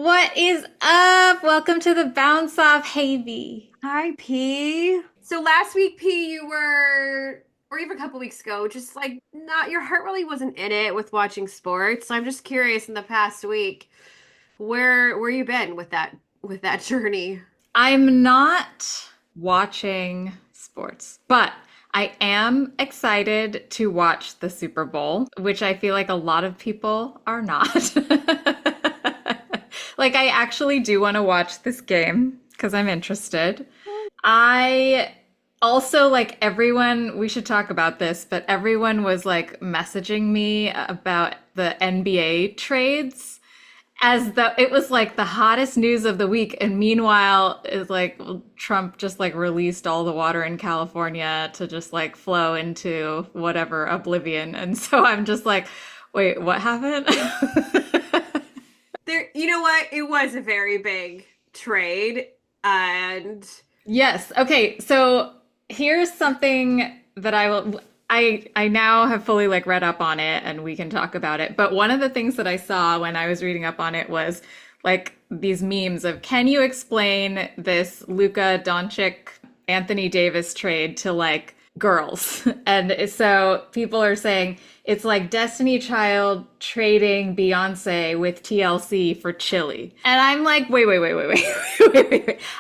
What is up? Welcome to the Bounce Off, Havy. Hi, P. So last week, P, you were, or even a couple weeks ago, just like not your heart really wasn't in it with watching sports. So I'm just curious in the past week, where you been with that journey? I'm not watching sports, but I am excited to watch the Super Bowl, which I feel like a lot of people are not. Like, I actually do want to watch this game because I'm interested. I also like everyone, we should talk about this, but everyone was like messaging me about the NBA trades as though it was like the hottest news of the week. And meanwhile, is like Trump just like released all the water in California to just like flow into whatever oblivion. And so I'm just like, wait, what happened? There, you know what? It was a very big trade, and Yes. Okay. So here's something that I now have fully like read up on it and we can talk about it. But one of the things that I saw when I was reading up on it was like these memes of can you explain this Luka Doncic Anthony Davis trade to like girls? And so people are saying it's like Destiny Child trading Beyonce with TLC for Chili. And I'm like, wait.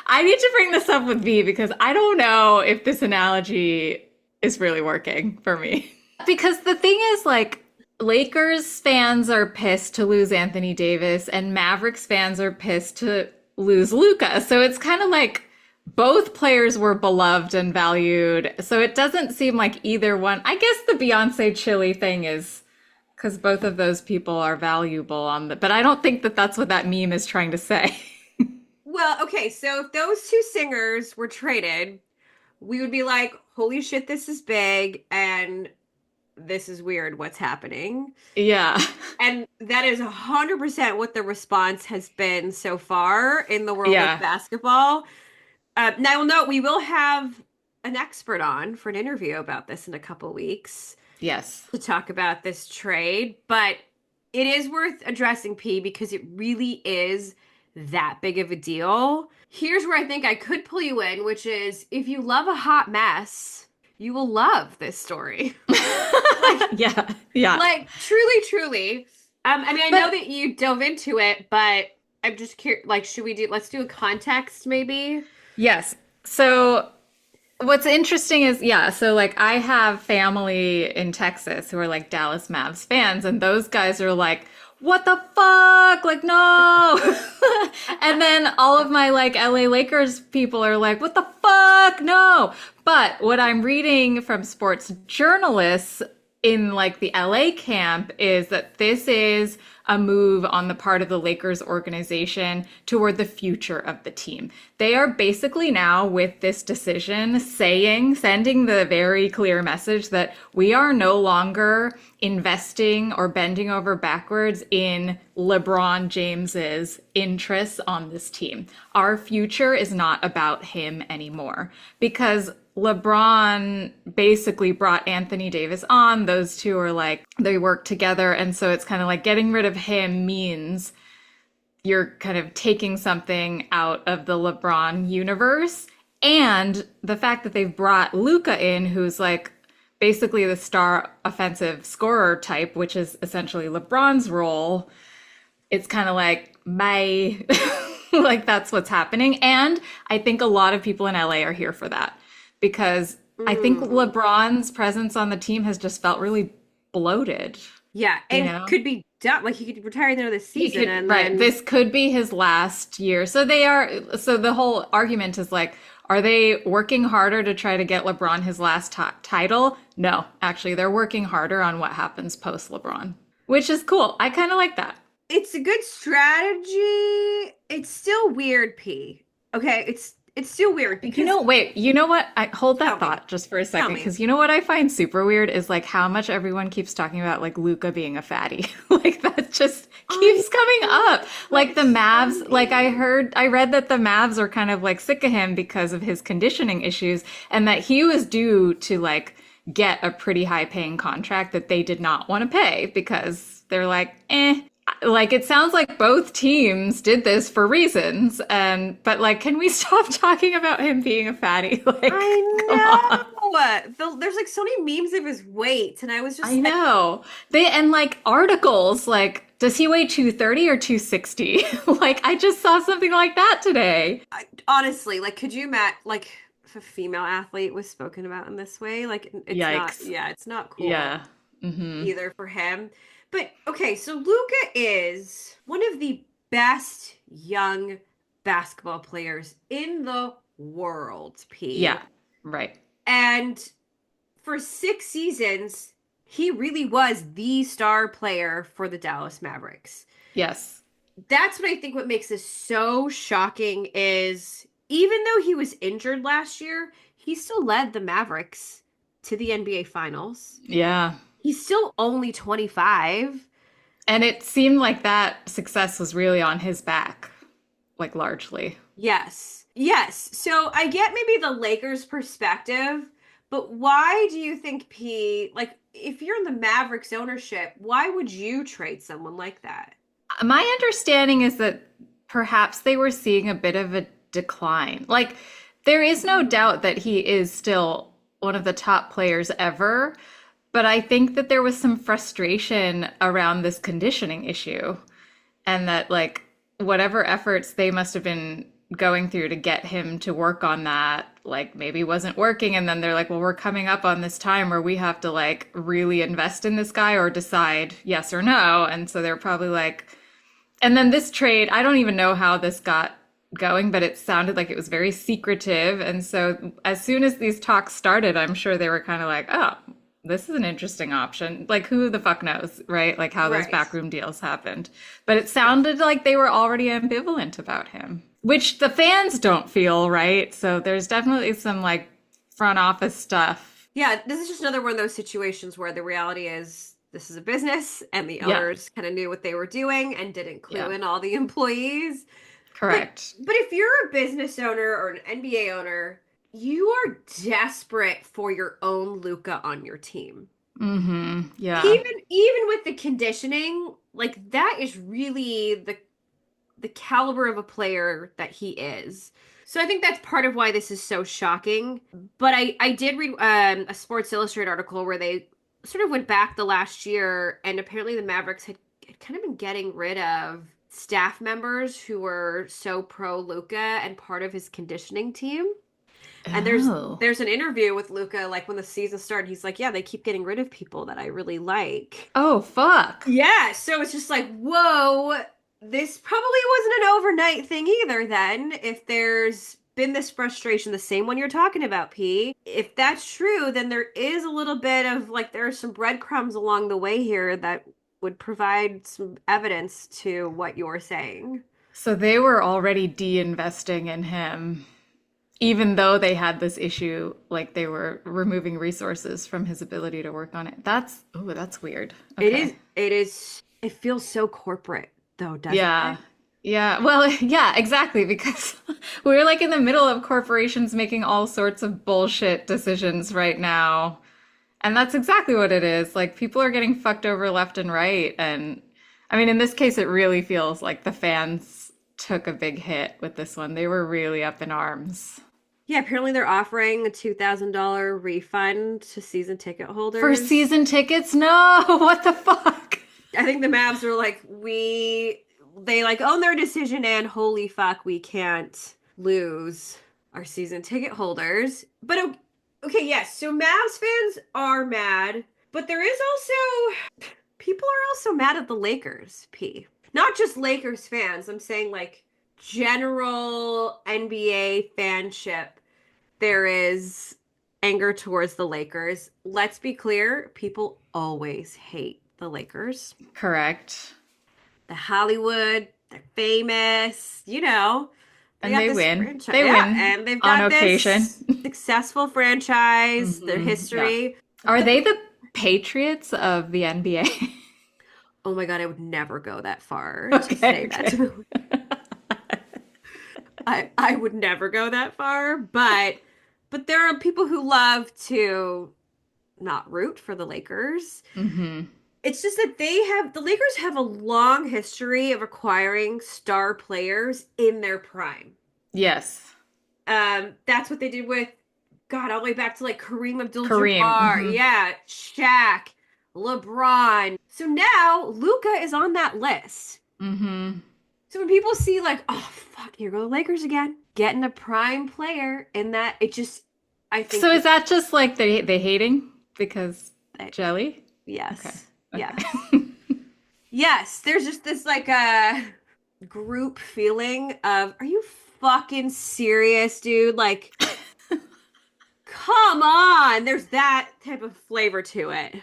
I need to bring this up with V because I don't know if this analogy is really working for me. Because the thing is, like, Lakers fans are pissed to lose Anthony Davis, and Mavericks fans are pissed to lose Luca. So it's kind of like both players were beloved and valued. So it doesn't seem like either one. I guess the Beyonce Chili thing is because both of those people are valuable on the, but I don't think that that's what that meme is trying to say. well, okay. So if those two singers were traded, we would be like, "Holy shit, this is big," and this is weird. What's happening? Yeah. And that is 100% what the response has been so far in the world of Yeah. basketball. Now, note, we will have an expert on for an interview about this in a couple weeks Yes. to talk about this trade, but it is worth addressing, P, because it really is that big of a deal. Here's where I think I could pull you in, which is if you love a hot mess, you will love this story. Like, Yeah. Yeah. like truly, truly. I mean, I know But that you dove into it, but I'm just curious. Like, should we do? Let's do a context, maybe. yes. So what's interesting is, yeah, so like I have family in Texas who are like Dallas Mavs fans, and those guys are like, what the fuck? Like, no. And then all of my like LA Lakers people are like, what the fuck? No. But what I'm reading from sports journalists in like the LA camp is that this is a move on the part of the Lakers organization toward the future of the team. They are basically now with this decision sending the very clear message that we are no longer investing or bending over backwards in LeBron James's interests on this team. Our future is not about him anymore because LeBron basically brought Anthony Davis on. Those two are like, they work together. And so it's kind of like getting rid of him means you're kind of taking something out of the LeBron universe. And the fact that they've brought Luca in, who's like basically the star offensive scorer type, which is essentially LeBron's role, it's kind of like, bye. Like that's what's happening. And I think a lot of people in LA are here for that because I think Mm. LeBron's presence on the team has just felt really bloated, Yeah, you and know? could be done. Like he could retire at the end of the He season, could, and right. then This could be his last year. So the whole argument is like, are they working harder to try to get LeBron his last title? No, actually, they're working harder on what happens post LeBron, which is cool. I kind of like that. it's a good strategy. It's still weird, P. Okay, it's still weird because You know what? I hold tell that me, thought just for a tell second me. because you know what I find super weird is like how much everyone keeps talking about like Luca being a fatty. Like that just I keeps coming up. Like the it's Mavs, like funny. I read that the Mavs are kind of like sick of him because of his conditioning issues and that he was due to like get a pretty high paying contract that they did not want to pay because they're like, Like it sounds like both teams did this for reasons, and but like, can we stop talking about him being a fatty? Like, come I on. know. There's like so many memes of his weight, and I was I just like, know. They and like articles like, does he weigh 230 or 260? Like I just saw something like that today. honestly, like, could you imagine, like, if a female athlete was spoken about in this way? Like, it's not, Yikes. yeah, it's not cool Yeah. Hmm. either for him. But okay, so Luca is one of the best young basketball players in the world, P. Yeah. Right. And for 6 seasons, he really was the star player for the Dallas Mavericks. Yes. That's what I think what makes this so shocking is even though he was injured last year, he still led the Mavericks to the NBA Finals. Yeah. He's still only 25. And it seemed like that success was really on his back, like largely. Yes. Yes. So I get maybe the Lakers perspective, but why do you think P, like, if you're in the Mavericks ownership, why would you trade someone like that? My understanding is that perhaps they were seeing a bit of a decline. Like, there is no doubt that he is still one of the top players ever, but I think that there was some frustration around this conditioning issue, and that, like, whatever efforts they must have been going through to get him to work on that, like, maybe wasn't working. And then they're like, well, we're coming up on this time where we have to, like, really invest in this guy or decide yes or no. And so they're probably like, and then this trade, I don't even know how this got going, but it sounded like it was very secretive. And so as soon as these talks started, I'm sure they were kind of like, oh, this is an interesting option. Like, who the fuck knows, right? Like, how those Right. backroom deals happened. But it sounded like they were already ambivalent about him, which the fans don't feel, right? So there's definitely some like front office stuff. Yeah, this is just another one of those situations where the reality is this is a business and the Yeah. owners kind of knew what they were doing and didn't clue Yeah. in all the employees. But Correct. but if you're a business owner or an NBA owner, you are desperate for your own Luca on your team. Mm-hmm. Yeah. Even with the conditioning, like that is really the caliber of a player that he is. So I think that's part of why this is so shocking. But I did read a Sports Illustrated article where they sort of went back the last year, and apparently the Mavericks had kind of been getting rid of staff members who were so pro Luca and part of his conditioning team. And Oh. there's an interview with Luca, like when the season started, he's like, yeah, they keep getting rid of people that I really like. Oh, fuck. Yeah, so it's just like, whoa, this probably wasn't an overnight thing either, then, if there's been this frustration, the same one you're talking about, P. If that's true, then there is a little bit of like, there are some breadcrumbs along the way here that would provide some evidence to what you're saying. So they were already de-investing in him, even though they had this issue, like they were removing resources from his ability to work on it. That's weird. Okay. It feels so corporate, though, doesn't Yeah. it? Yeah. Well, yeah, exactly. Because we're like in the middle of corporations making all sorts of bullshit decisions right now. And that's exactly what it is. Like people are getting fucked over left and right. And I mean, in this case, it really feels like the fans took a big hit with this one. They were really up in arms. Yeah, apparently they're offering a $2,000 refund to season ticket For holders. season tickets? No, what the fuck? I think the Mavs are like, they like own their decision and holy fuck, we can't lose our season ticket holders. But okay, yes, so Mavs fans are mad, but there is also, people are also mad at the Lakers, P. Not just Lakers fans, I'm saying like general NBA fanship. There is anger towards the Lakers. Let's be clear, people always hate the Lakers. Correct. The Hollywood, they're famous, they And got they this win. franchise. They Yeah, win and they've on got occasion. this successful franchise, their Yeah. history. Are But they the Patriots of the NBA? oh my God, I would never go that far to Okay, say that okay. to I would never go that far, but there are people who love to not root for the Lakers. Hmm. It's just that the Lakers have a long history of acquiring star players in their prime. Yes. That's what they did with, God, all the way back to like Kareem Kareem. Abdul-Jabbar, yeah, Shaq, LeBron. So now Luka is on that list. Hmm. So when people see like, oh fuck, here go the Lakers again, getting a prime player in that, it just, I think So is that just like they hating because that, jelly? Okay. yes, yes, Okay. yes. There's just this like a group feeling of, are you fucking serious, dude? Like, come on. There's that type of flavor to it.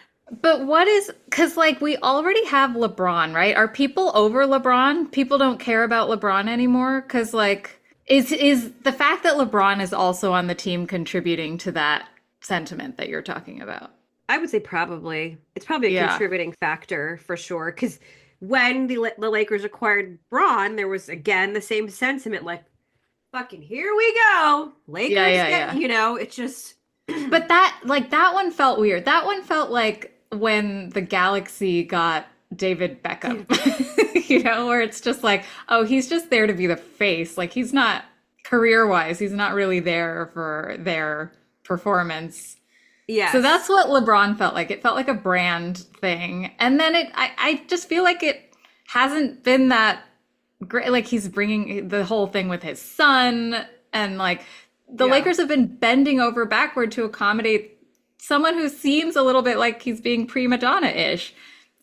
But what is, because like we already have LeBron, right? Are people over LeBron? People don't care about LeBron anymore? Because like, is the fact that LeBron is also on the team contributing to that sentiment that you're talking about? I would say probably. It's probably a Yeah. contributing factor for sure. Because when the Lakers acquired Braun, there was again the same sentiment, like fucking here we go, Yeah, Lakers yeah, get. yeah. It's just But that, like, that one felt weird. That one felt like when the Galaxy got David Beckham, where it's just like, oh, he's just there to be the face. Like, he's not career-wise, he's not really there for their performance. So that's yes, what LeBron felt like. It felt like a brand thing. And then I just feel like it hasn't been that great. Like he's bringing the whole thing with his son, and like the yeah. Lakers have been bending over backward to accommodate someone who seems a little bit like he's being prima donna-ish.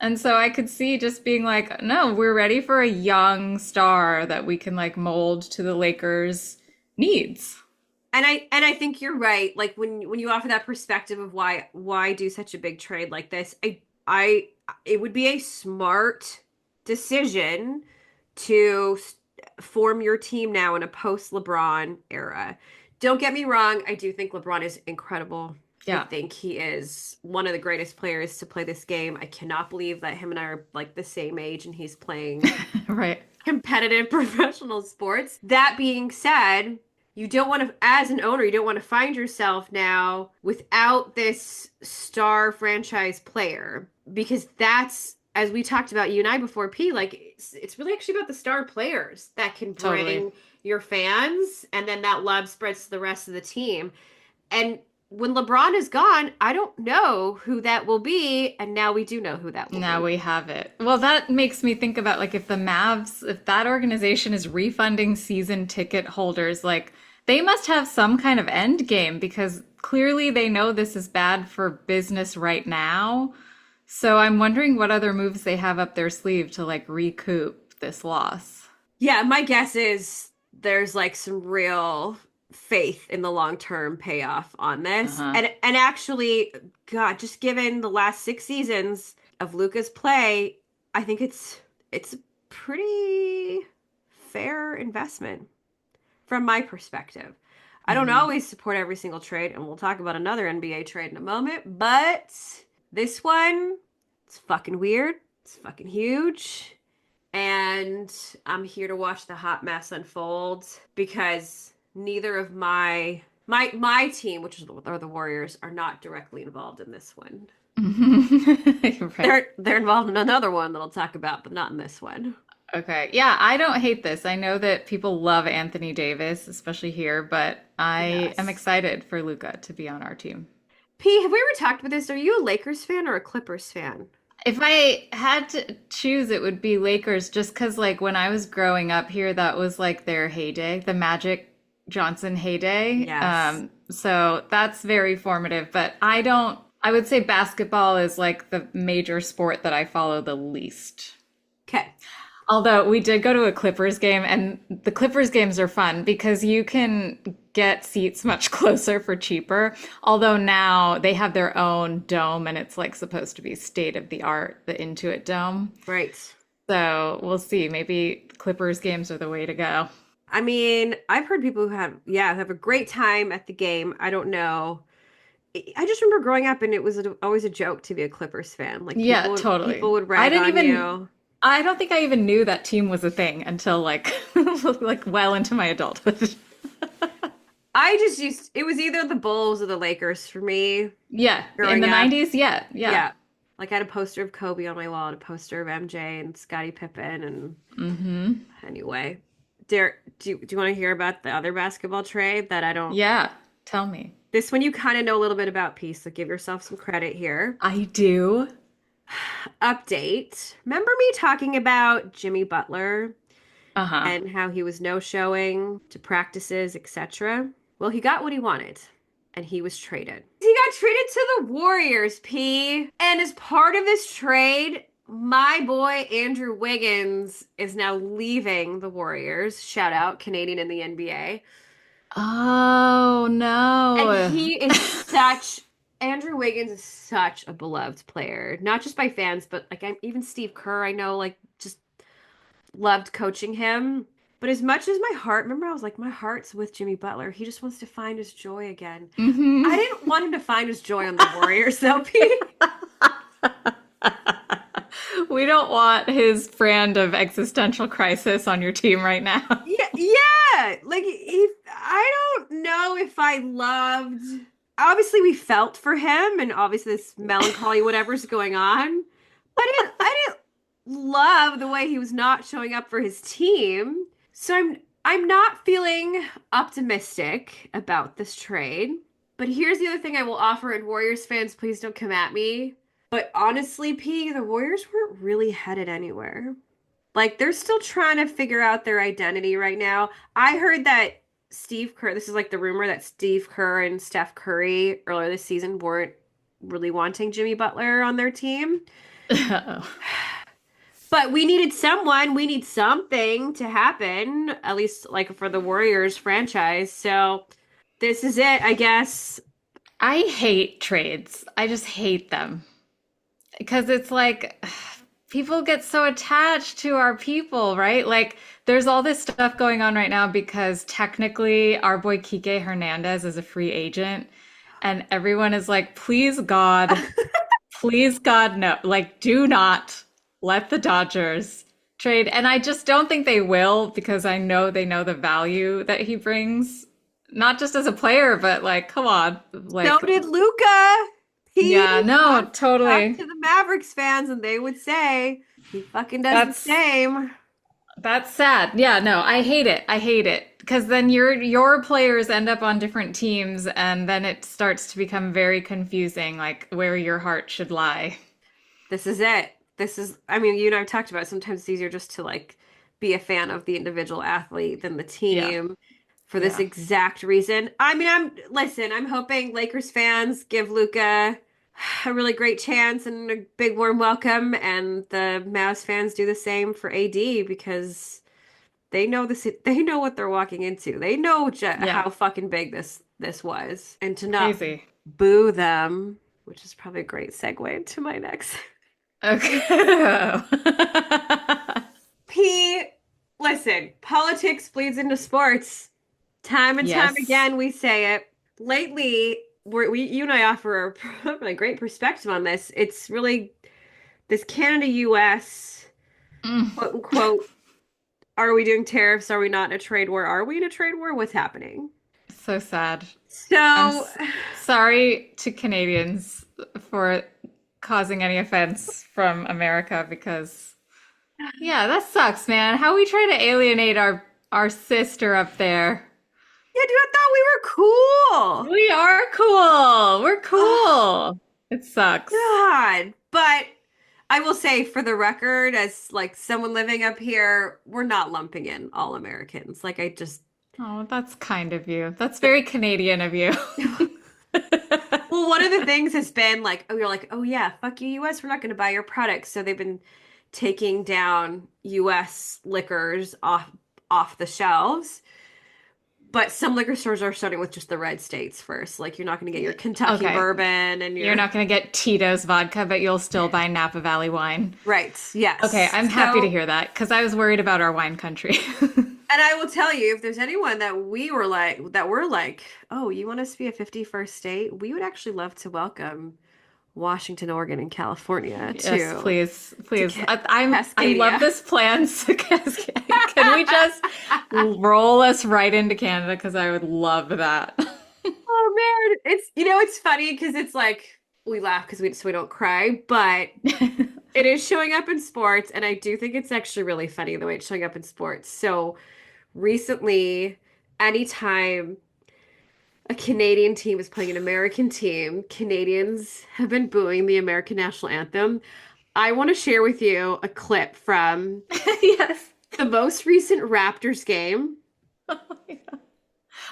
And so I could see just being like, no, we're ready for a young star that we can like mold to the Lakers' needs. And I think you're right. Like when you offer that perspective of why do such a big trade like this, I it would be a smart decision to form your team now in a post LeBron era. Don't get me wrong, I do think LeBron is incredible. I Yeah. think he is one of the greatest players to play this game. I cannot believe that him and I are like the same age and he's playing Right. competitive professional sports. That being said, you don't want to, as an owner, you don't want to find yourself now without this star franchise player because that's, as we talked about you and I before, P, like it's really actually about the star players that can Totally. bring your fans and then that love spreads to the rest of the team. And when LeBron is gone, I don't know who that will be. And now we do know who that will Now be. we have it. Well, that makes me think about like if the Mavs, if that organization is refunding season ticket holders, like they must have some kind of end game because clearly they know this is bad for business right now. So I'm wondering what other moves they have up their sleeve to like recoup this loss. Yeah, my guess is there's like some real faith in the long-term payoff on this. Uh-huh. And actually, God, just given the last 6 seasons of Luca's play, I think it's a pretty fair investment from my perspective. I don't Hmm. always support every single trade, and we'll talk about another NBA trade in a moment, but this one, it's fucking weird. It's fucking huge and I'm here to watch the hot mess unfold because neither of my team, which are the Warriors, are not directly involved in this one. Right. They're involved in another one that I'll talk about, but not in this one. Okay. Yeah, I don't hate this. I know that people love Anthony Davis, especially here, but I am Yes. excited for Luca to be on our team. P, have we ever talked about this? Are you a Lakers fan or a Clippers fan? If I had to choose, it would be Lakers just because, like, when I was growing up here, that was like their heyday, the Magic Johnson heyday. Yes. So that's very formative. But I don't, I would say basketball is like the major sport that I follow the least. Okay. Although we did go to a Clippers game, and the Clippers games are fun because you can get seats much closer for cheaper. Although now they have their own dome, and it's like supposed to be state of the art, the Intuit Dome. Right. So we'll see. Maybe Clippers games are the way to go. I mean, I've heard people who have a great time at the game. I don't know. I just remember growing up and it was always a joke to be a Clippers fan. Like Yeah, people totally. would I rag didn't on even, you. I don't think I even knew that team was a thing until like, like well into my adulthood. I just used it was either the Bulls or the Lakers for me Yeah, in growing the up. 90s, yeah, yeah. Yeah. Like I had a poster of Kobe on my wall and a poster of MJ and Scottie Pippen. And Mm-hmm. anyway, do you want to hear about the other basketball trade that I don't? Yeah, tell me. This one you kind of know a little bit about, Peace, so give yourself some credit here. I do. Update. Remember me talking about Jimmy Butler Uh-huh. and how he was no-showing to practices, etc.? Well, he got what he wanted, and he was traded. He got traded to the Warriors, P. And as part of this trade, my boy Andrew Wiggins is now leaving the Warriors. Shout out, Canadian in the NBA. Oh And no. he is such Andrew Wiggins is such a beloved player, not just by fans, but like even Steve Kerr, I know, like just loved coaching him. But as much as my heart, remember I was like, my heart's with Jimmy Butler. He just wants to find his joy again. I Mm-hmm. didn't want him to find his joy on the Warriors, though, Pete. We don't want his brand of existential crisis on your team right now. Yeah, yeah. Like I don't know if I loved. Obviously, we felt for him, and obviously this melancholy, whatever's going on. But I didn't love the way he was not showing up for his team. So I'm not feeling optimistic about this trade. But here's the other thing I will offer, and Warriors fans, please don't come at me. But honestly, P, the Warriors weren't really headed anywhere. Like they're still trying to figure out their identity right now. I heard that Steve Kerr, this is like the rumor that Steve Kerr and Steph Curry earlier this season weren't really wanting Jimmy Butler on their team. Uh-oh. But we needed someone, we need something to happen, at least like for the Warriors franchise. So this is it, I guess. I hate trades. I just hate them. Because it's like people get so attached to our people, right? Like there's all this stuff going on right now because technically our boy Kike Hernandez is a free agent and everyone is like, please God, no. Like do not let the Dodgers trade. And I just don't think they will because I know they know the value that he brings, not just as a player, but like, come on, So like, did Luca. yeah, He no, talked totally. to the Mavericks fans and they would say he fucking does the That's same. That's sad. Yeah, no, I hate it. I hate it because then your players end up on different teams and then it starts to become very confusing like where your heart should lie. This is it. This is, I mean, you and I've talked about it. Sometimes it's easier just to like be a fan of the individual athlete than the Yeah. team for this Yeah. exact reason. I mean, listen, I'm hoping Lakers fans give Luca a really great chance and a big warm welcome, and the Mavs fans do the same for AD because they know this, they know what they're walking into. They know Yeah. how fucking big this was. And to not Crazy. boo them, which is probably a great segue into my next. Okay. P, listen, politics bleeds into sports. Time and time Yes. again, we say it. Lately, you and I offer a great perspective on this. It's really this Canada-US, Mm. quote unquote, are we doing tariffs? Are we not in a trade war? Are we in a trade war? What's happening? So sad. I'm So, sorry to Canadians for causing any offense from America because yeah, that sucks, man. How we try to alienate our sister up there. yeah, dude, I thought we were cool. We are cool. We're Oh, cool. It sucks. God. But I will say, for the record, as like someone living up here, we're not lumping in all Americans. Like I just Oh, that's kind of you. That's very Canadian of you. Well, one of the things has been like, oh, you're like, oh yeah, fuck you, US, we're not going to buy your products. So they've been taking down US liquors off the shelves. But some liquor stores are starting with just the red states first. Like you're not going to get your Kentucky Okay. bourbon and You're your not going to get Tito's vodka, but you'll still buy Napa Valley wine. right. Okay, Yes. I'm happy to So, hear that because I was worried about our wine country. and I will tell you, if there's anyone that we're like, oh, you want us to be a 51st state? We would actually love to welcome Washington, Oregon, and California Yes, please, to please. I love Cascadia. this plan. Can we just roll us right into Canada? Because I would love that. Oh man, it's it's funny because it's like we laugh because we don't cry, but it is showing up in sports, and I do think it's actually really funny the way it's showing up in sports. So recently, anytime a Canadian team is playing an American team, Canadians have been booing the American national anthem. I want to share with you a clip from Yes. the most recent Raptors game.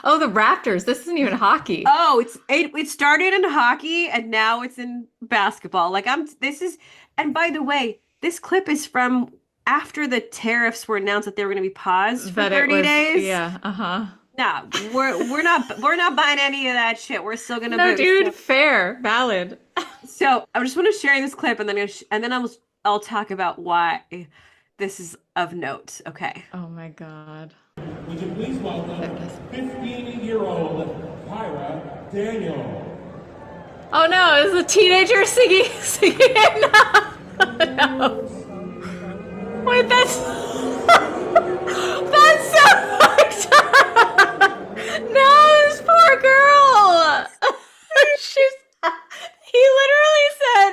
Oh, the Raptors. This isn't even hockey. Oh, it started in hockey and now it's in basketball. Like this is, and by the way, this clip is from after the tariffs were announced that they were going to be paused for That it 30 was, days. yeah, uh-huh. No, we're not buying any of that shit. We're still gonna No, boo. dude, fair, valid. So I just want to share this clip, and then I'll talk about why this is of note. Okay. Oh my God. Would you please welcome 15-year-old Kyra Daniel? Oh no, it's a teenager singing it. No. Wait, that's that's so fucked up. No, this poor girl. She's he literally said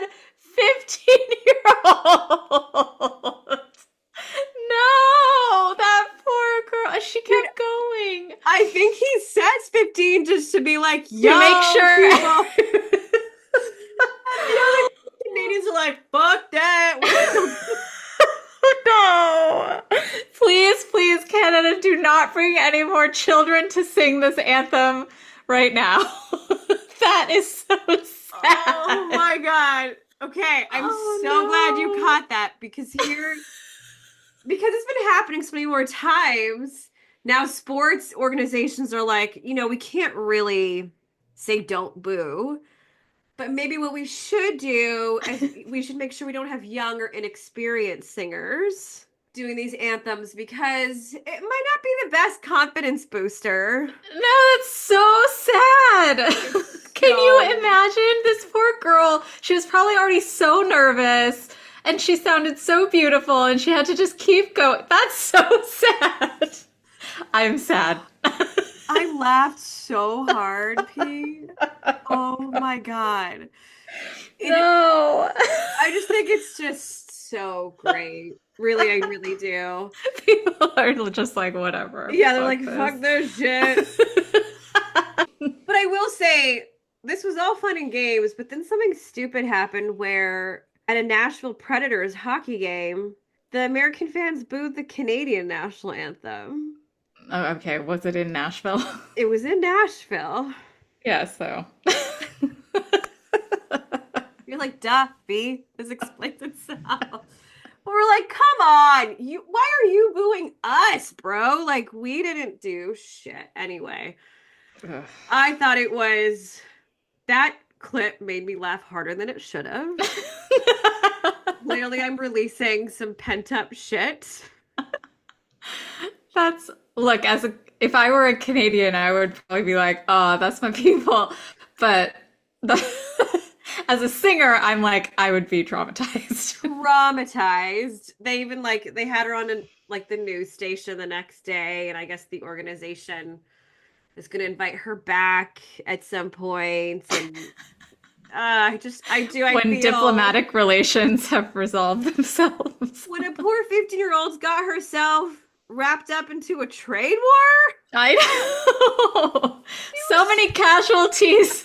15-year-old. No, that poor girl. She kept going. I think he says 15 just to be like, yo, To make sure. people. The other Canadians are like, fuck that. No. Please, please, Canada, do not bring any more children to sing this anthem right now. That is so sad. Oh my God. Okay, I'm so glad you caught that because it's been happening so many more times. Now sports organizations are like, we can't really say don't boo. But maybe what we should do is we should make sure we don't have young or inexperienced singers doing these anthems because it might not be the best confidence booster. No, that's so sad. Can you imagine this poor girl? She was probably already so nervous and she sounded so beautiful and she had to just keep going. That's so sad. I'm sad. I laughed so hard, P. Oh my God. No. I just think it's just so great. Really, I really do. People are just like, whatever. Yeah, they're like, fuck this shit. But I will say, this was all fun and games, but then something stupid happened where at a Nashville Predators hockey game, the American fans booed the Canadian national anthem. Oh, okay. Was it in Nashville? It was in Nashville. Yeah, so. You're like, duh, B. This explains itself. We're like, come on. Why are you booing us, bro? Like, we didn't do shit. Anyway, Ugh. I thought that clip made me laugh harder than it should have. Clearly, I'm releasing some pent up shit. Look, if I were a Canadian, I would probably be like, oh, that's my people. But as a singer, I'm like, I would be traumatized. Traumatized. They even they had her on the news station the next day, and I guess the organization is going to invite her back at some point. And I When feel diplomatic relations have resolved themselves. when a poor 15-year-old's got herself wrapped up into a trade war. I know. So many casualties.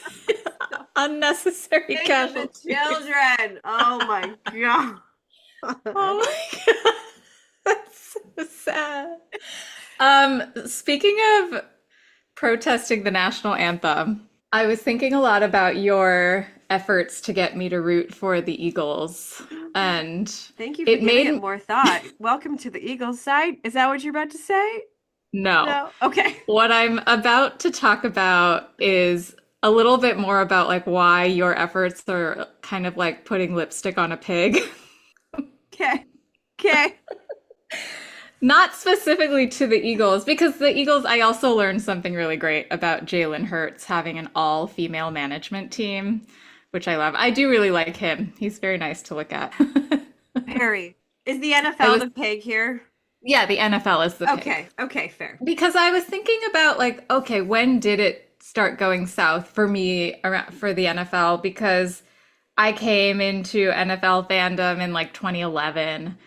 Unnecessary Think of casualties. the children. Oh my God. Oh my God. That's so sad. Speaking of protesting the national anthem, I was thinking a lot about your efforts to get me to root for the Eagles. And Thank you for giving it more thought. Welcome to the Eagles side. Is that what you're about to say? No. Okay. What I'm about to talk about is a little bit more about why your efforts are kind of like putting lipstick on a pig. Okay. Not specifically to the Eagles, because the Eagles, I also learned something really great about Jalen Hurts having an all-female management team, which I love. I do really like him. He's very nice to look at. Harry, is the NFL the pig here? Yeah, the NFL is the pig. Okay, fair. Because I was thinking about okay, when did it start going south for me for the NFL? Because I came into NFL fandom in like 2011.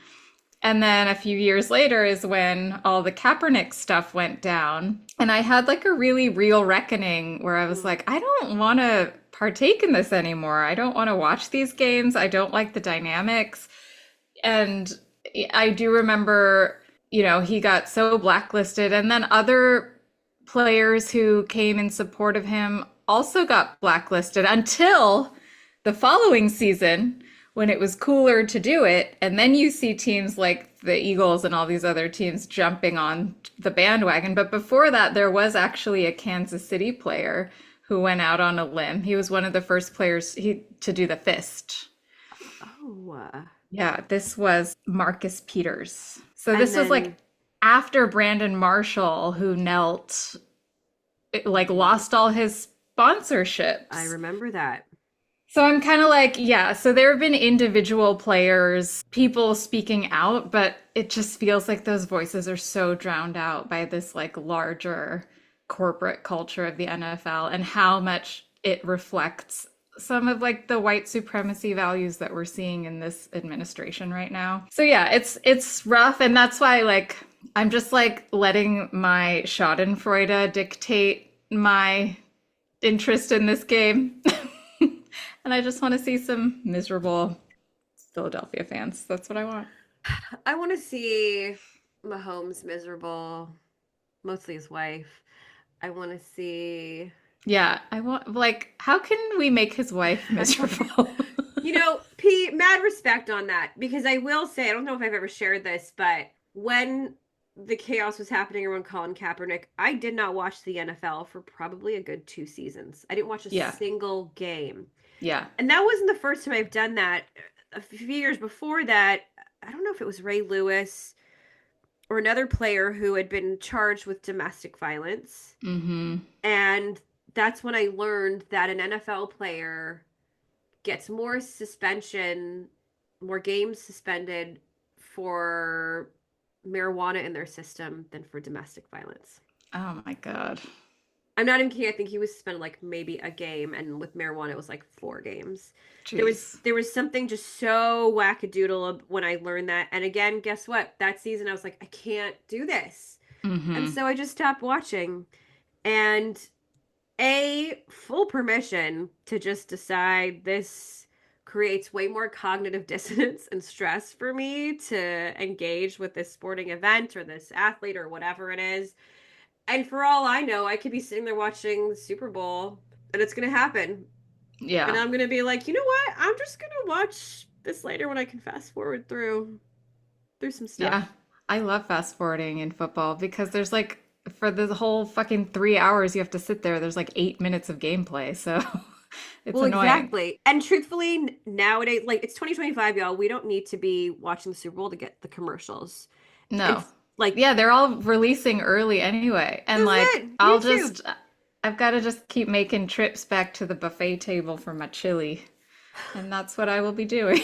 And then a few years later is when all the Kaepernick stuff went down. And I had like a really real reckoning where I was Mm. like, I don't want to partake in this anymore. I don't want to watch these games. I don't like the dynamics. And I do remember, he got so blacklisted. And then other players who came in support of him also got blacklisted until the following season when it was cooler to do it. And then you see teams like the Eagles and all these other teams jumping on the bandwagon. But before that, there was actually a Kansas City player who went out on a limb. He was one of the first players to do the fist. Oh, Yeah, this was Marcus Peters. So and this was like then after Brandon Marshall, who knelt, like lost all his I sponsorships. remember that. So I'm kind of like, yeah, so there have been individual players, people speaking out, but it just feels like those voices are so drowned out by this like larger corporate culture of the NFL and how much it reflects some of like the white supremacy values that we're seeing in this administration right now. So yeah, it's rough, and that's why like I'm just like letting my Schadenfreude dictate my interest in this game. And I just want to see some miserable Philadelphia fans. That's what I want. I want to see Mahomes miserable, mostly his wife. I want to see. Yeah, I want, like, how can we make his wife miserable? P, mad respect on that because I will say, I don't know if I've ever shared this, but when the chaos was happening around Colin Kaepernick, I did not watch the NFL for probably a good 2 seasons. I didn't watch a Yeah, single game. yeah. And that wasn't the first time I've done that. A few years before that, I don't know if it was Ray Lewis or another player who had been charged with domestic violence. Mm-hmm. And that's when I learned that an NFL player gets more games suspended for marijuana in their system than for domestic violence. Oh my God. I'm not even kidding. I think he was suspended like maybe a game, and with marijuana, it was like 4 games. There was Jeez. there was something just so wackadoodle when I learned that. And again, guess what? That season, I was like, I can't do this, and Mm-hmm. so I just stopped watching. And full permission to just decide this creates way more cognitive dissonance and stress for me to engage with this sporting event or this athlete or whatever it is. And for all I know, I could be sitting there watching the Super Bowl and it's going to happen. And Yeah. I'm going to be like, you know what? I'm just going to watch this later when I can fast forward through some Yeah. stuff. I love fast forwarding in football because there's like, for the whole fucking 3 hours you have to sit there, there's like 8 minutes of gameplay. So it's Well, annoying. exactly. And truthfully, nowadays, like it's 2025, y'all. We don't need to be watching the Super Bowl to get the commercials. No. It's like, Yeah, they're all releasing early anyway. And this is like, it. I'll YouTube. just, I've got to just keep making trips back to the buffet table for my chili. And that's what I will be doing.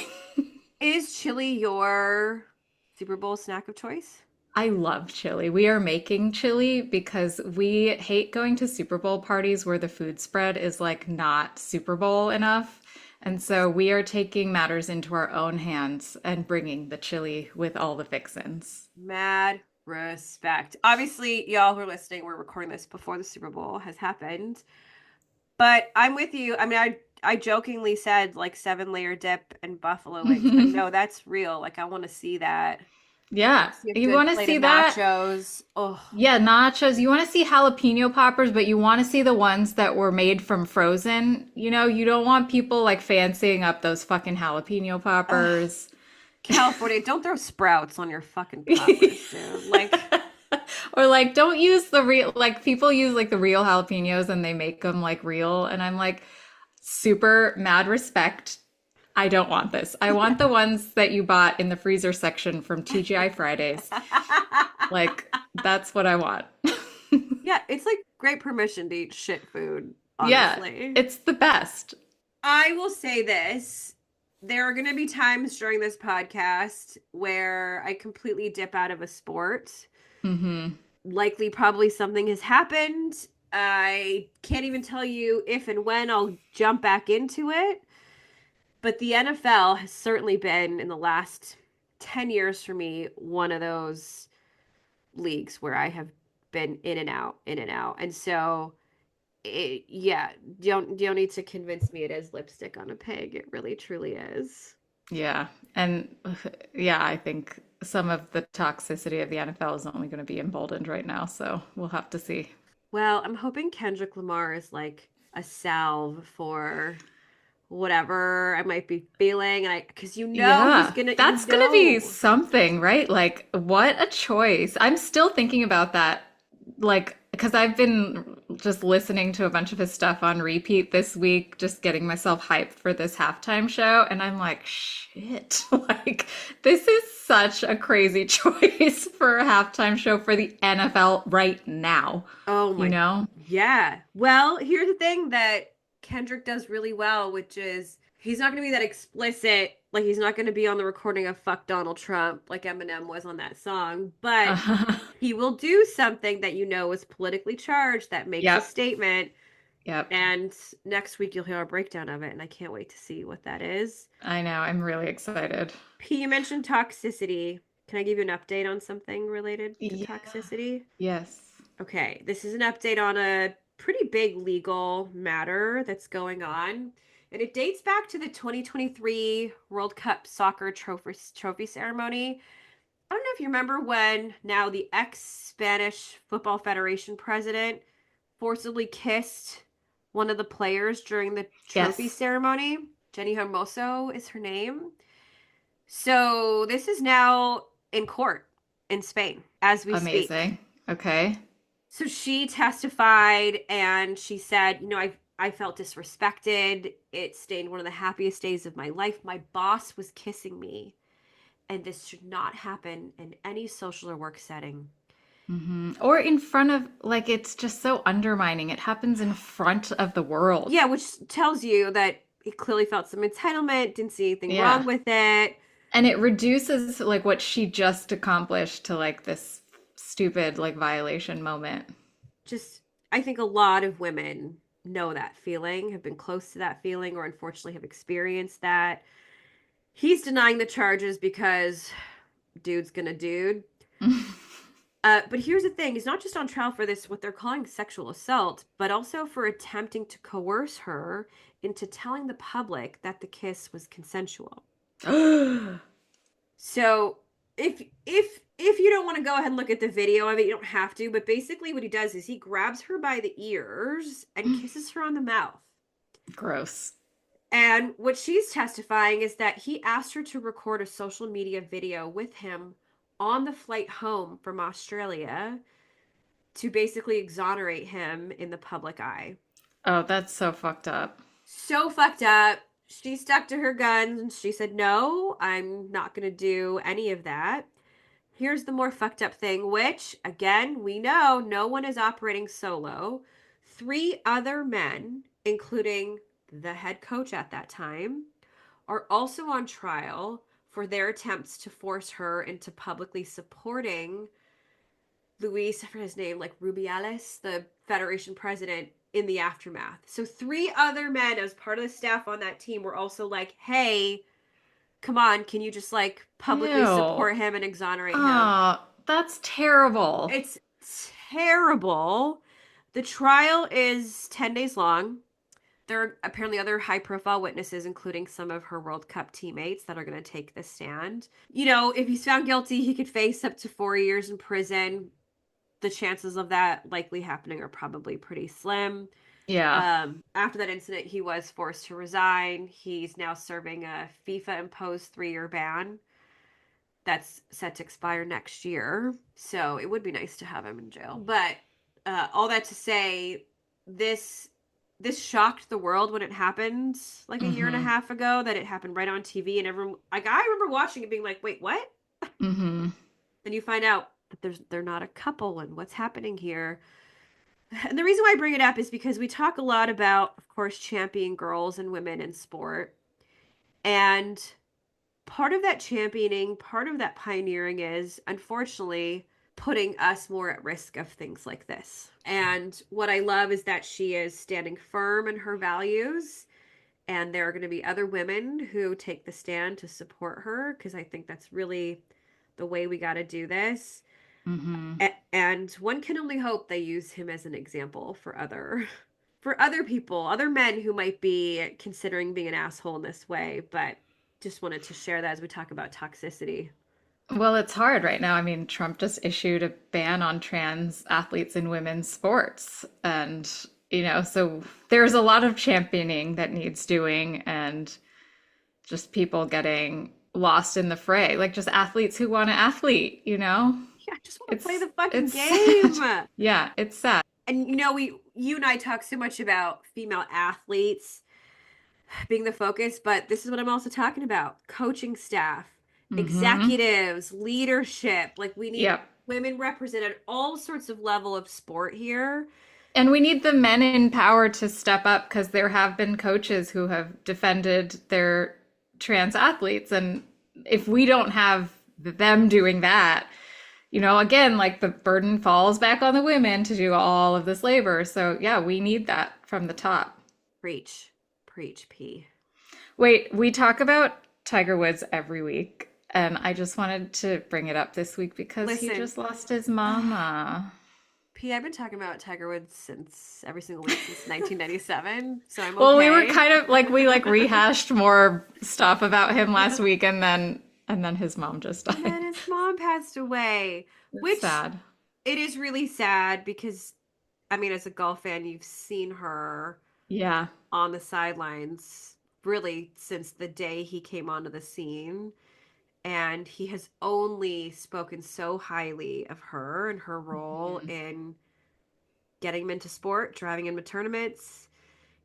Is chili your Super Bowl snack of choice? I love chili. We are making chili because we hate going to Super Bowl parties where the food spread is like not Super Bowl enough. And so we are taking matters into our own hands and bringing the chili with all the fixins. Mad respect. Obviously, y'all who are listening, we're recording this before the Super Bowl has happened. But I'm with you. I mean, I jokingly said like 7-layer dip and buffalo wings, but no, that's real. Like I want to see that. I Yeah, want to see a you good want to plate see of that? nachos. Oh, Yeah, nachos. You want to see jalapeno poppers, but you want to see the ones that were made from frozen. You don't want people like fancying up those fucking jalapeno ugh. poppers. California, don't throw sprouts on your fucking poppers, dude. Like, Or like don't use the real, like people use like the real jalapenos and they make them like real, and I'm like super mad respect. I don't want this. I want the ones that you bought in the freezer section from TGI Fridays. Like that's what I want. yeah, it's like great permission to eat shit food, Yeah, honestly. it's the best. I will say this. There are going to be times during this podcast where I completely dip out of a sport. Hmm. Likely, probably something has happened. I can't even tell you if and when I'll jump back into it. But the NFL has certainly been, in the last 10 years for me, one of those leagues where I have been in and out, in and out. And so, yeah, don't need to convince me it is lipstick on a pig. It really truly is. Yeah. And yeah, I think some of the toxicity of the NFL is only going to be emboldened right now. So we'll have to see. Well, I'm hoping Kendrick Lamar is like a salve for whatever I might be feeling. And because he's Yeah, gonna, that's gonna be something, right? Like, what a choice. I'm still thinking about that, like, because I've been just listening to a bunch of his stuff on repeat this week, just getting myself hyped for this halftime show. And I'm like, shit, like, this is such a crazy choice for a halftime show for the NFL right now, Oh you my, know? yeah. Well, here's the thing that Kendrick does really well, which is he's not going to be that explicit. Like, he's not going to be on the recording of Fuck Donald Trump like Eminem was on that song, but he will do something that is politically charged that makes a Yep, statement. yep. And next week you'll hear a breakdown of it, and I can't wait to see what that is. I know, I'm really excited. P, you mentioned toxicity. Can I give you an update on something related to Yeah, toxicity? yes. Okay, this is an update on a pretty big legal matter that's going on. And it dates back to the 2023 World Cup soccer trophy ceremony. I don't know if you remember when now the ex-Spanish Football Federation president forcibly kissed one of the players during the trophy Yes. ceremony. Jenny Hermoso is her name. So this is now in court in Spain as we speak. Amazing. Okay. So she testified and she said, I felt disrespected. It stayed one of the happiest days of my life. My boss was kissing me, and this should not happen in any social or work setting. Or in front of, like, it's just so undermining. It happens in front of the world. Yeah, which tells you that he clearly felt some entitlement, didn't see anything wrong Yeah. with it. And it reduces, like, what she just accomplished to, like, this stupid, like, violation moment. Just, I think a lot of women know that feeling, have been close to that feeling, or unfortunately have experienced that. He's denying the charges because dude's gonna dude. But here's the thing: he's not just on trial for this, what they're calling sexual assault, but also for attempting to coerce her into telling the public that the kiss was consensual. So if you don't want to go ahead and look at the video of it, you don't have to. But basically, what he does is he grabs her by the ears and kisses her on the mouth. Gross. And what she's testifying is that he asked her to record a social media video with him on the flight home from Australia to basically exonerate him in the public eye. Oh, that's so fucked up. So fucked up. She stuck to her guns and she said, no, I'm not going to do any of that. Here's the more fucked up thing, which, again, we know no one is operating solo. 3 other men, including the head coach at that time, are also on trial for their attempts to force her into publicly supporting Luis, I forget his name, like Rubiales, the Federation president, in the aftermath. So 3 other men, as part of the staff on that team, were also like, hey, come on, can you just like publicly Ew. support him and exonerate him? Oh, that's terrible. It's terrible. The trial is 10 days long. There are apparently other high profile witnesses, including some of her World Cup teammates, that are going to take the stand. If he's found guilty, he could face up to 4 years in prison. The chances of that likely happening are probably pretty slim. Yeah. After that incident, he was forced to resign. He's now serving a FIFA imposed 3-year ban that's set to expire next year. So it would be nice to have him in jail. But all that to say, this shocked the world when it happened like a year and a Mm-hmm. half ago, that it happened right on TV, and everyone, like, I remember watching it being like, wait, what? Mm-hmm. Then you find out that they're not a couple and what's happening here. And the reason why I bring it up is because we talk a lot about, of course, championing girls and women in sport. And part of that championing, part of that pioneering is, unfortunately, putting us more at risk of things like this. And what I love is that she is standing firm in her values And there are going to be other women who take the stand to support her because I think that's really the way we got to do this. Hmm. And one can only hope they use him as an example for other people, other men who might be considering being an asshole in this way, but just wanted to share that as we talk about toxicity. Well, it's hard right now. I mean, Trump just issued a ban on trans athletes in women's sports. And, so there's a lot of championing that needs doing and just people getting lost in the fray. Like just athletes who want to athlete. Yeah, I just want to play It's the fucking it's sad. game. Yeah, it's sad. And you and I talk so much about female athletes being the focus, but this is what I'm also talking about. Coaching staff, Hmm. executives, leadership. Like we need Yep. women represented all sorts of level of sport here. And we need the men in power to step up because there have been coaches who have defended their trans athletes. And if we don't have them doing that, again, like the burden falls back on the women to do all of this labor. So, yeah, we need that from the top. Preach. Preach, P. Wait, we talk about Tiger Woods every week. And I just wanted to bring it up this week because he Listen. just lost his mama. P, I've been talking about Tiger Woods since every single week since 1997, so I'm Well, we were okay. kind of like we like rehashed more stuff about him last week and then his mom just And died. then his mom passed away, It's which sad. it is really sad because, I mean, as a golf fan, you've seen her Yeah. on the sidelines really since the day he came onto the scene. And he has only spoken so highly of her and her role Mhm. in getting him into sport, driving him to tournaments.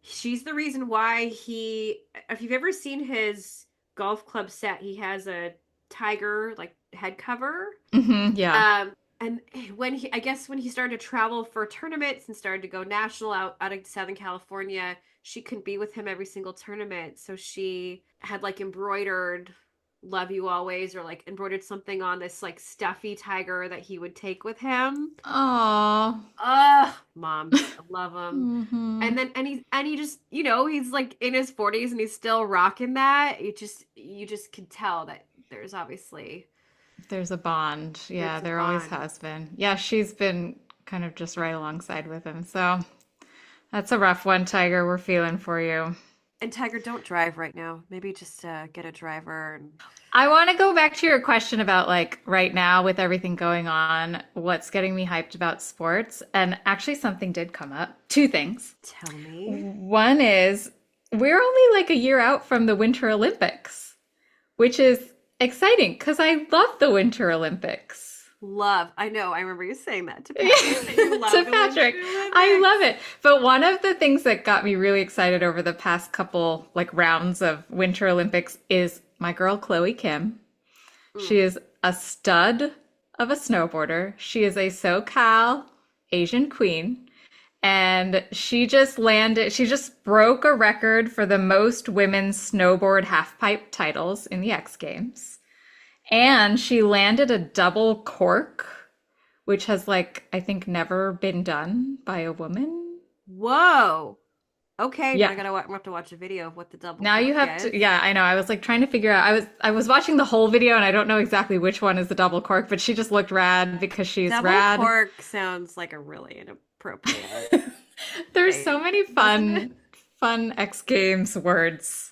She's the reason why if you've ever seen his golf club set, he has a tiger like head cover. Yeah. Um, and I guess when he started to travel for tournaments and started to go national out of Southern California, she couldn't be with him every single tournament. So she had like embroidered "Love You Always" or like embroidered something on this like stuffy tiger that he would take with him. Oh. Ugh, moms, I love him. Hmm. And he just, he's like in his 40s and he's still rocking that. You just can tell that there's obviously There's a bond. Yeah, there's a there always bond. has been. Yeah, she's been kind of just right alongside with him. So that's a rough one, Tiger. We're feeling for you. And Tiger, don't drive right now. Maybe just get a driver and I want to go back to your question about like right now with everything going on, what's getting me hyped about sports. And actually, something did come up. Two things. tell me. One is we're only like a year out from the Winter Olympics, which is exciting because I love the Winter Olympics. Love. I know. I remember you saying that to Patrick that you love To the Patrick, Winter I Olympics. love it. But one of the things that got me really excited over the past couple like rounds of Winter Olympics is my girl Chloe Kim. Mm. She is a stud of a snowboarder. She is a SoCal Asian queen. And she just broke a record for the most women's snowboard halfpipe titles in the X Games. And she landed a double cork, which has like, I think never been done by a woman. Whoa. Okay, now Yeah. I'm gonna have to watch a video of what the double Now you cork have to, is. yeah, I know. I was like trying to figure out. I was watching the whole video and I don't know exactly which one is the double cork, but she just looked rad because she's Double rad. cork sounds like a really inappropriate There's so name, many doesn't it? fun X Games words.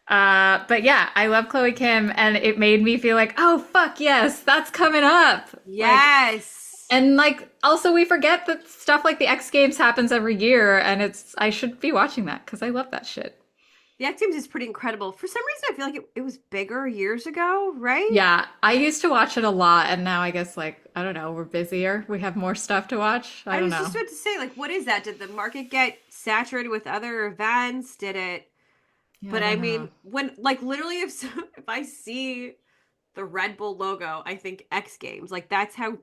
But yeah, I love Chloe Kim, and it made me feel like, oh fuck yes, that's coming up. Like, Yes. and like also we forget that stuff like the X Games happens every year, and I should be watching that because I love that shit. The X Games is pretty incredible. For some reason, I feel like it was bigger years ago, right? Yeah, I used to watch it a lot, and now I guess like I don't know, we're busier. We have more stuff to watch. I I don't was just know. about to say, like, what is that? Did the market get saturated with other events? Did it? Yeah, I But I don't know. mean, when like literally, if I see the Red Bull logo, I think X Games. Like that's how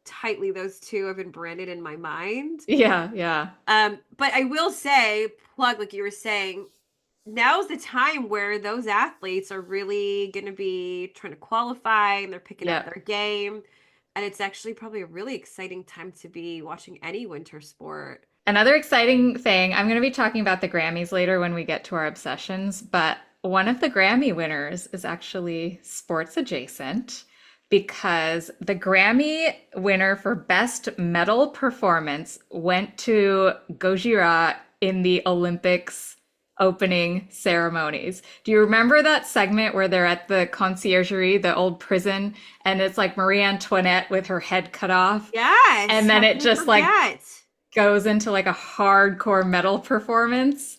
tightly those two have been branded in my mind. Yeah, yeah, But I will say, plug, like you were saying, now's the time where those athletes are really going to be trying to qualify and they're picking up yeah. their game. And it's actually probably a really exciting time to be watching any winter sport. Another exciting thing, I'm going to be talking about the Grammys later when we get to our obsessions, but one of the Grammy winners is actually sports adjacent because the Grammy winner for Best Metal Performance went to Gojira in the Olympics opening ceremonies. Do you remember that segment where they're at the conciergerie, the old prison, and it's like Marie Antoinette with her head cut off? Yes. And then How it can you just like forget? goes into like a hardcore metal performance.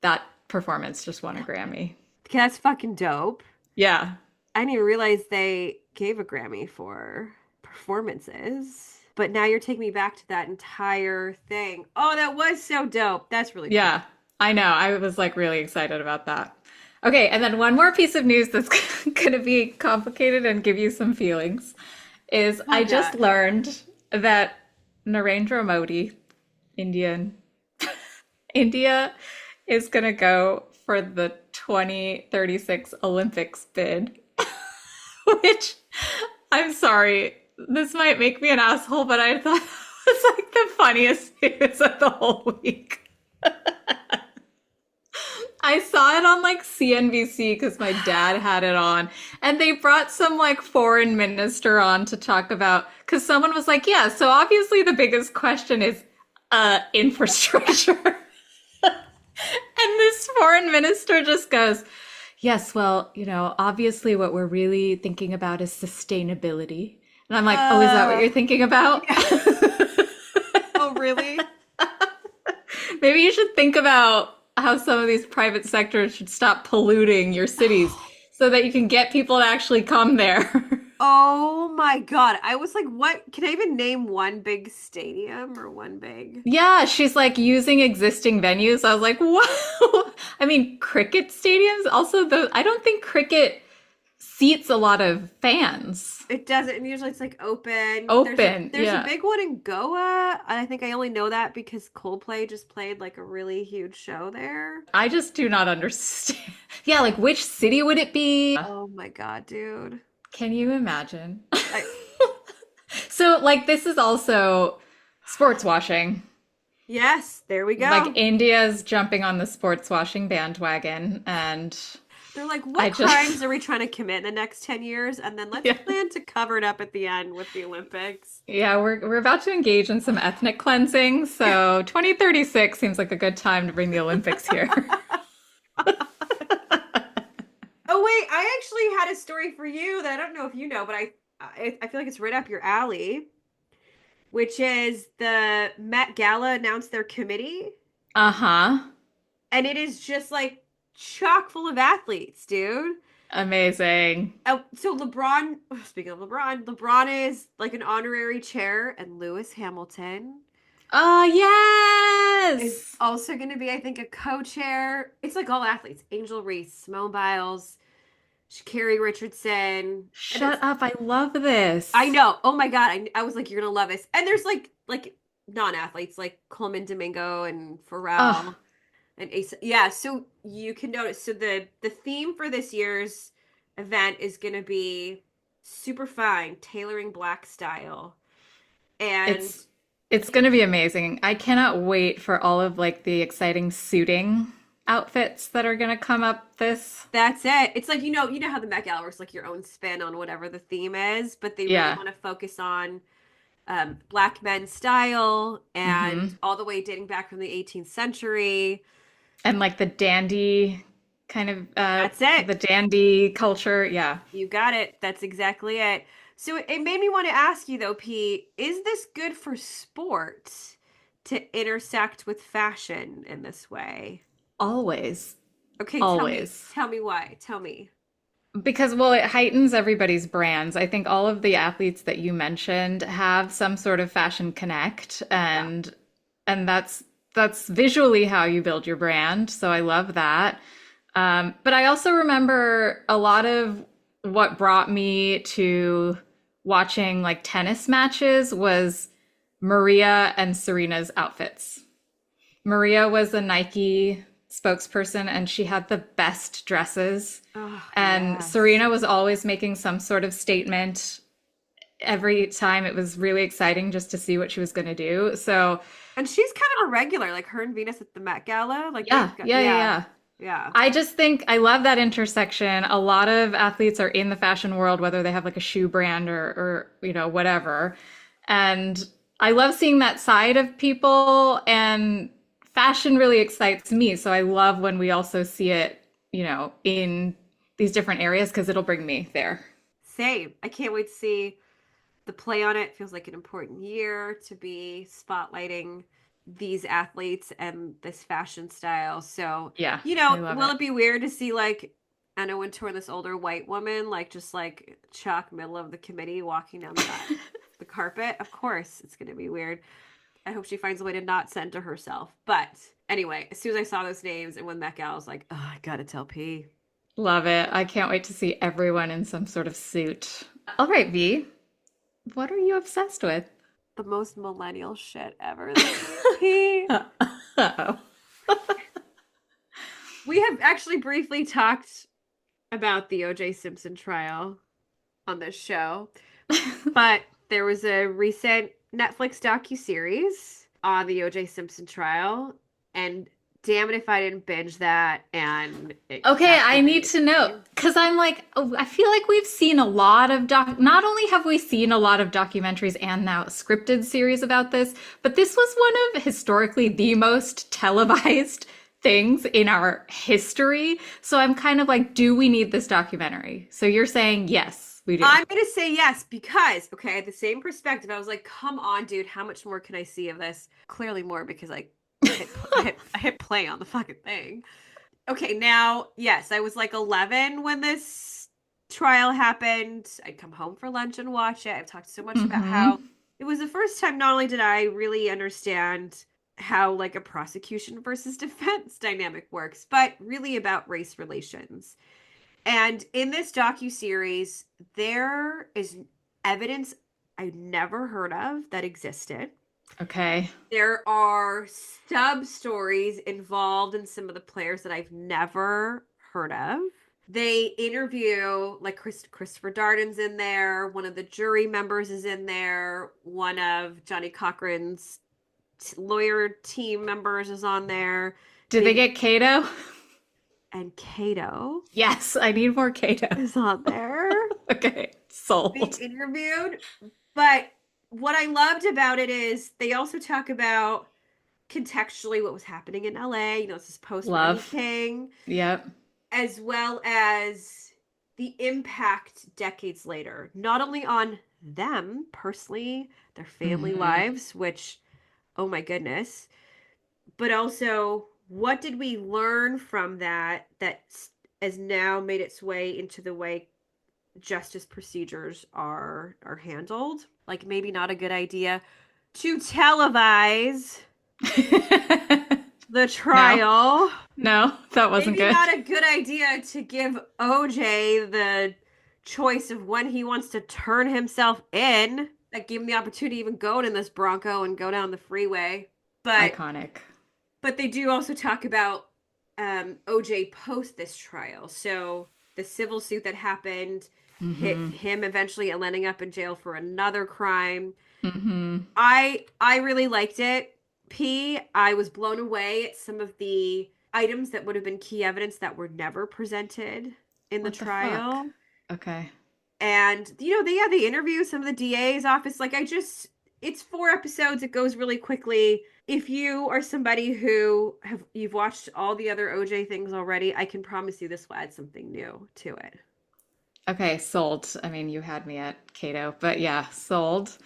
That performance just won a Grammy. That's fucking dope. Yeah. I didn't even realize they gave a Grammy for performances. But now you're taking me back to that entire thing. Oh, that was so dope. That's really cool. Yeah. I know. I was like really excited about that. Okay. And then one more piece of news that's going to be complicated and give you some feelings is I just that. learned that Narendra Modi, Indian, India is going to go for the 2036 Olympics bid, which I'm sorry, this might make me an asshole, but I thought it was like the funniest news of the whole week. I saw it on like CNBC because my dad had it on, and they brought some like foreign minister on to talk about because someone was like, "Yeah, so obviously the biggest question is infrastructure." And this foreign minister just goes, "Yes, well, obviously what we're really thinking about is sustainability." And I'm like, "Oh, is that what you're thinking about?" Oh, really? Maybe you should think about how some of these private sectors should stop polluting your cities so that you can get people to actually come there. Oh my God. I was like, what? Can I even name one big stadium or one big? Yeah, she's like using existing venues. I was like, wow. I mean, cricket stadiums also though I don't think cricket seats a lot of fans. It doesn't. And usually it's like open. Open, There's a yeah. big one in Goa. And I think I only know that because Coldplay just played like a really huge show there. I just do not understand. Yeah, like which city would it be? Oh my God, dude. Can you imagine? I, So, like, this is also sports washing. yes, there we go. Like, India's jumping on the sports washing bandwagon, and They're like, I what just, crimes are we trying to commit in the next 10 years? And then let's yeah, plan to cover it up at the end with the Olympics. yeah, we're about to engage in some ethnic cleansing, so 2036 seems like a good time to bring the Olympics here. Oh wait, I actually had a story for you that I don't know if you know, but I feel like it's right up your alley, which is the Met Gala announced their committee, Uh-huh. and it is just like chock full of athletes, dude. Amazing. Oh, so LeBron, speaking of LeBron, LeBron is like an honorary chair, and Lewis Hamilton Oh, is yes. also going to be, I think, a co-chair. It's like all athletes: Angel Reese, Simone Biles, Carrie Richardson, and Shut up. I love this. I know. Oh my God. I was like, you're gonna love this. And there's like non-athletes like Coleman Domingo and Oh, Pharrell and Asa. Yeah, so you can notice. So the theme for this year's event is gonna be super fine, tailoring black style. And it's it's going to be amazing. I cannot wait for all of like the exciting suiting outfits that are going to come up this. that's it. It's like, you know how the Met Gala works, like your own spin on whatever the theme is, but they really Yeah. want to focus on black men's style and Hmm. all the way dating back from the 18th century. And like the dandy kind of That's it. the dandy culture. Yeah. You got it. That's exactly it. So it made me want to ask you though, Pete, is this good for sports to intersect with fashion in this way? Always. Okay, tell me. Always. Tell me why. Tell me. Because, well, it heightens everybody's brands. I think all of the athletes that you mentioned have some sort of fashion connect, Yeah. and that's visually how you build your brand. So I love that. But I also remember a lot of what brought me to watching like tennis matches was Maria and Serena's outfits. Maria was a Nike spokesperson and she had the best dresses. Oh, And yes. Serena was always making some sort of statement every time it was really exciting just to see what she was going to do. So, And she's kind of a regular, like her and Venus at the Met Gala. Like yeah, they've got, yeah, yeah, yeah, yeah. yeah. I just think I love that intersection. A lot of athletes are in the fashion world, whether they have like a shoe brand or whatever. And I love seeing that side of people, and fashion really excites me. So I love when we also see it, in these different areas because it'll bring me there. Same. I can't wait to see the play on it. Feels like an important year to be spotlighting these athletes and this fashion style. So, Yeah, I love will it. it be weird to see like Anna Wintour and this older white woman, like just like Chuck, middle of the committee, walking down the carpet? Of course, it's gonna be weird. I hope she finds a way to not center herself. But anyway, as soon as I saw those names and when Met Gala, I was like, oh, I gotta tell P. Love it. I can't wait to see everyone in some sort of suit. All right, V, what are you obsessed with? The most millennial shit ever. P. Uh-oh. We have actually briefly talked about the O.J. Simpson trial on this show, but there was a recent Netflix docuseries on the O.J. Simpson trial, and damn it if I didn't binge that, and it Okay, I need captivated to know me. because I'm like, oh, I feel like we've seen a lot of not only have we seen a lot of documentaries and now scripted series about this, but this was one of historically the most televised things in our history. So I'm kind of like, do we need this documentary? So you're saying yes, we do. I'm gonna say yes because, okay, I had the same perspective. I was like, come on, dude, how much more can I see of this? Clearly more because I hit play on the fucking thing. Okay, now, yes, I was like 11 when this trial happened. I'd come home for lunch and watch it. I've talked so much about how Hmm. it was the first time not only did I really understand how like a prosecution versus defense dynamic works, but really about race relations. And in this docu-series, there is evidence I'd never heard of that existed. Okay. There are sub stories involved in some of the players that I've never heard of. They interview like Christopher Darden's in there, one of the jury members is in there, one of Johnny Cochran's lawyer team members is on there. Did they They get Kato? and Cato Yes, I need more Kato. is on there Okay, being sold. interviewed. But what I loved about it is they also talk about contextually what was happening in LA, this is post Rodney Love. King, Yep. as well as the impact decades later, not only on them personally, their family Hmm. lives, which, oh my goodness, but also what did we learn from that has now made its way into the way justice procedures are handled. Like maybe not a good idea to televise the No, trial. no, that wasn't Maybe good. not a good idea to give OJ the choice of when he wants to turn himself in. That gave him the opportunity to even go in this Bronco and go down the freeway. But Iconic. they do also talk about OJ post this trial. So the civil suit that happened hit Hmm. him eventually ending up in jail for another crime. Hmm. I really liked it. I was blown away at some of the items that would have been key evidence that were never presented in the What the fuck? trial. Okay. And they interview some of the DA's office. Like it's 4 episodes. It goes really quickly. If you are somebody who you've watched all the other OJ things already, I can promise you this will add something new to it. Okay, sold. I mean, you had me at Kato, but yeah, sold.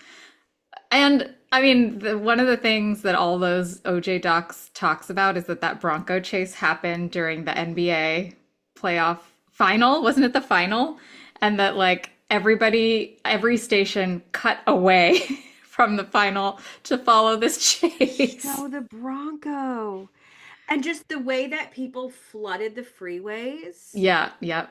And I mean, one of the things that all those OJ docs talks about is that Bronco chase happened during the NBA playoff final, wasn't it the final? And that like everybody, every station cut away from the final to follow this chase. Show the Bronco. And just the way that people flooded the freeways. Yeah, yeah.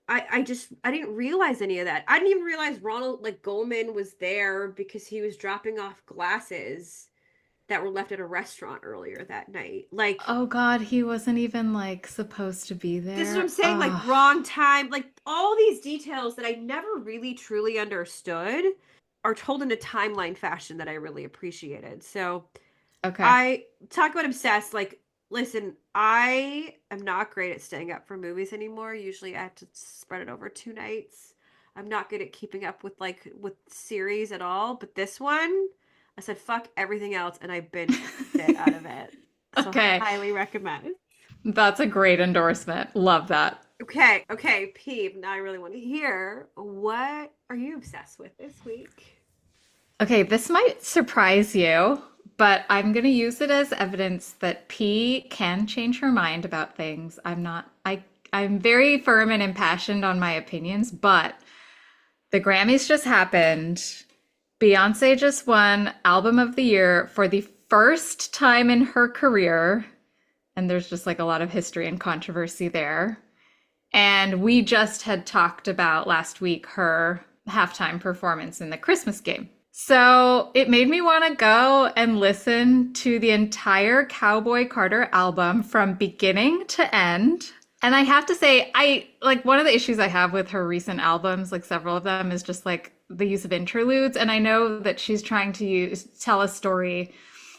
I didn't realize any of that. I didn't even realize Ronald like Goldman was there because he was dropping off glasses that were left at a restaurant earlier that night. Like Oh God, he wasn't even like supposed to be this is what I'm there. saying, like Oh, wrong time, like all these details that I never really truly understood. are told in a timeline fashion that I really appreciated. So Okay. I talk about obsessed. Like, listen, I am not great at staying up for movies anymore. Usually, I have to spread it over 2 nights. I'm not good at keeping up with series at all. But this one, I said fuck everything else, and I binged the shit out of it. So Okay. highly recommend. That's a great endorsement. Love that. Okay, okay, Peep. Now I really want to hear what are you obsessed with this week? Okay, this might surprise you, but I'm going to use it as evidence that P can change her mind about things. I'm very firm and impassioned on my opinions, but the Grammys just happened. Beyonce just won Album of the Year for the first time in her career, and there's just like a lot of history and controversy there. And we just had talked about last week her halftime performance in the Christmas game. So it made me want to go and listen to the entire Cowboy Carter album from beginning to end. And I have to say, I like one of the issues I have with her recent albums, like several of them, is just like the use of interludes. And I know that she's trying to tell a story,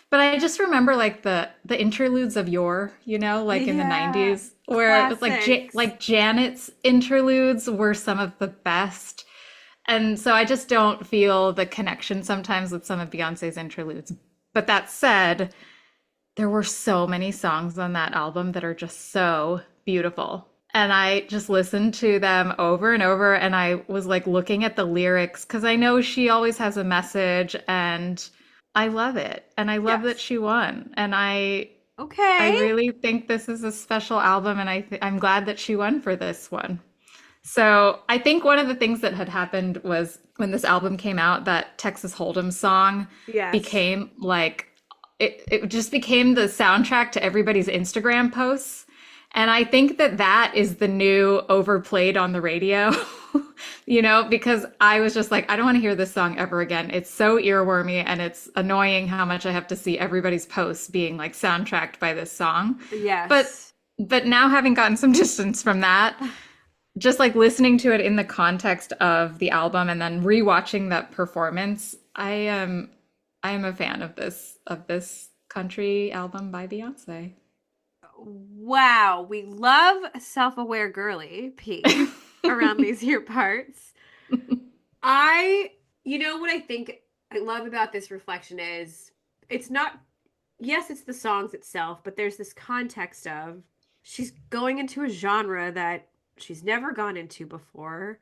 but I just remember like the interludes of yore, like in the Yeah, 90s, where it was classics. like Janet's interludes were some of the best. And so I just don't feel the connection sometimes with some of Beyonce's interludes. But that said, there were so many songs on that album that are just so beautiful. And I just listened to them over and over. And I was like looking at the lyrics because I know she always has a message and I love it. And I love that Yes. she won. And I Okay. really think this is a special album. And I'm glad that she won for this one. So I think one of the things that had happened was when this album came out, that Texas Hold'em song Yes. became like it just became the soundtrack to everybody's Instagram posts. And I think that that is the new overplayed on the radio, because I was just like, I don't want to hear this song ever again. It's so earwormy and it's annoying how much I have to see everybody's posts being like soundtracked by this song. But Yes. but now having gotten some distance from that, just like listening to it in the context of the album and then rewatching that performance, I am a fan of this country album by Beyonce. Wow, we love a self-aware girly, P, around these here parts. I, you know what I think I love about this reflection is it's not, yes, it's the songs itself, but there's this context of she's going into a genre that she's never gone into before,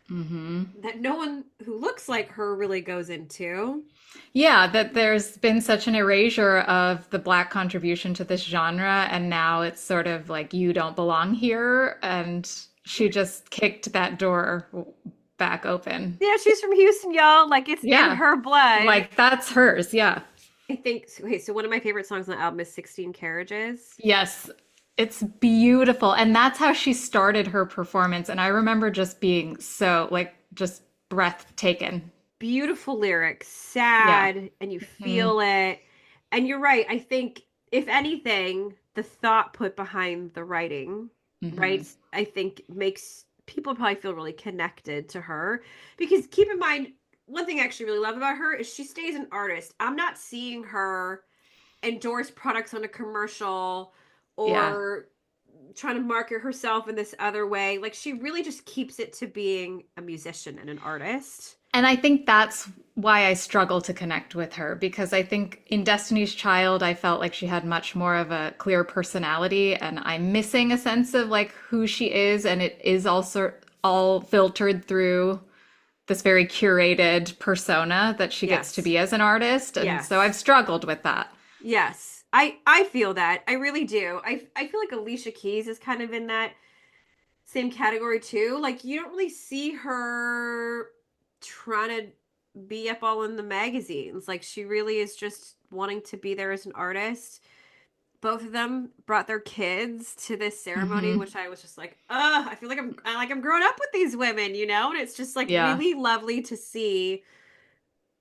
Hmm. that no one who looks like her really goes into. Yeah, that there's been such an erasure of the Black contribution to this genre, and now it's sort of like you don't belong here, and she just kicked that door back open. Yeah, she's from Houston, y'all. Like it's in Yeah, her blood. like that's hers. Yeah. I think, okay, so one of my favorite songs on the album is 16 Carriages. Yes, it's beautiful. And that's how she started her performance. And I remember just being so, like, just breathtaking. Beautiful lyrics, Yeah. sad, and you Mhm. feel it. And you're right. I think, if anything, the thought put behind the writing, right, Mhm. I think makes people probably feel really connected to her. Because keep in mind, one thing I actually really love about her is she stays an artist. I'm not seeing her endorse products on a commercial Yeah. or trying to market herself in this other way. Like she really just keeps it to being a musician and an artist. And I think that's why I struggle to connect with her because I think in Destiny's Child, I felt like she had much more of a clear personality, and I'm missing a sense of like who she is. And it is also all filtered through this very curated persona that she gets to Yes. be as an artist. And so I've Yes. struggled with that. Yes. I feel that. I really do. I feel like Alicia Keys is kind of in that same category too. Like you don't really see her trying to be up all in the magazines. Like she really is just wanting to be there as an artist. Both of them brought their kids to this ceremony, Hmm. which I was just like, I feel like I'm growing up with these women, And it's just like Yeah. really lovely to see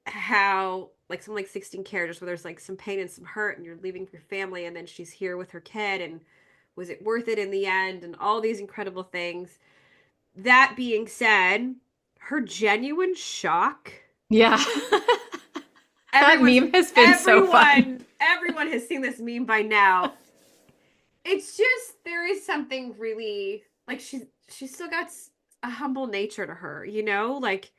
how like something like 16 characters where there's like some pain and some hurt and you're leaving your family and then she's here with her kid and was it worth it in the end and all these incredible things. That being said, her genuine shock Yeah. That Everyone's meme has been so fun. everyone has seen this meme by now. It's just there is something really like she's still got a humble nature to her, you know? Like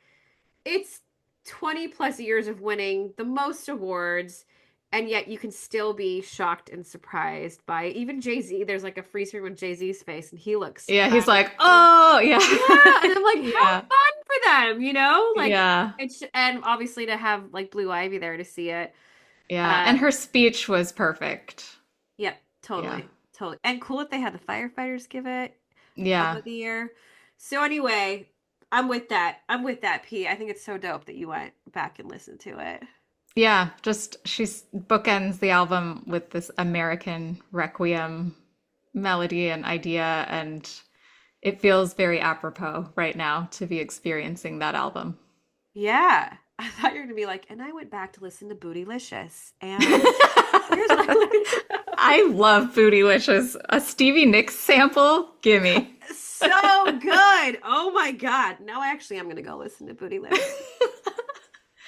it's 20 plus years of winning the most awards, and yet you can still be shocked and surprised by even Jay-Z. There's like a freeze frame with Jay-Z's face, and he looks Yeah, he's fabulous. like, oh, Yeah, and yeah. I'm like, how Yeah. fun for them, you know? Like Yeah. it's and obviously to have like Blue Ivy there to see it. Yeah. Uh And her speech was perfect. yep, Yeah. totally. Totally. And cool if they had the firefighters give it Album Yeah. of the Year. So anyway, I'm with that. I'm with that, P. I think it's so dope that you went back and listened to it. Yeah. Just she's bookends the album with this American Requiem melody and idea, and it feels very apropos right now to be experiencing that album. Yeah. I thought you were gonna be like, and I went back to listen to Bootylicious. And here's what I learned. I love Bootylicious. A Stevie Nicks sample? Gimme. So good. Oh my God. Now actually I'm gonna go listen to Bootylicious.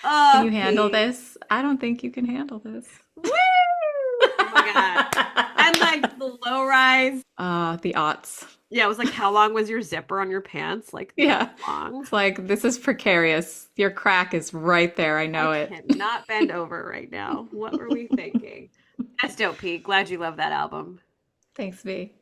Can Oh, you handle P. this? I don't think you can handle this. Woo! Oh my God. And like the low rise. The aughts. Yeah, it was like, how long was your zipper on your pants? Like Yeah. that long. It's like, this is precarious. Your crack is right there. I I know it. cannot bend over right now. What were we thinking? That's dope, Pete. Glad you love that album. Thanks, V.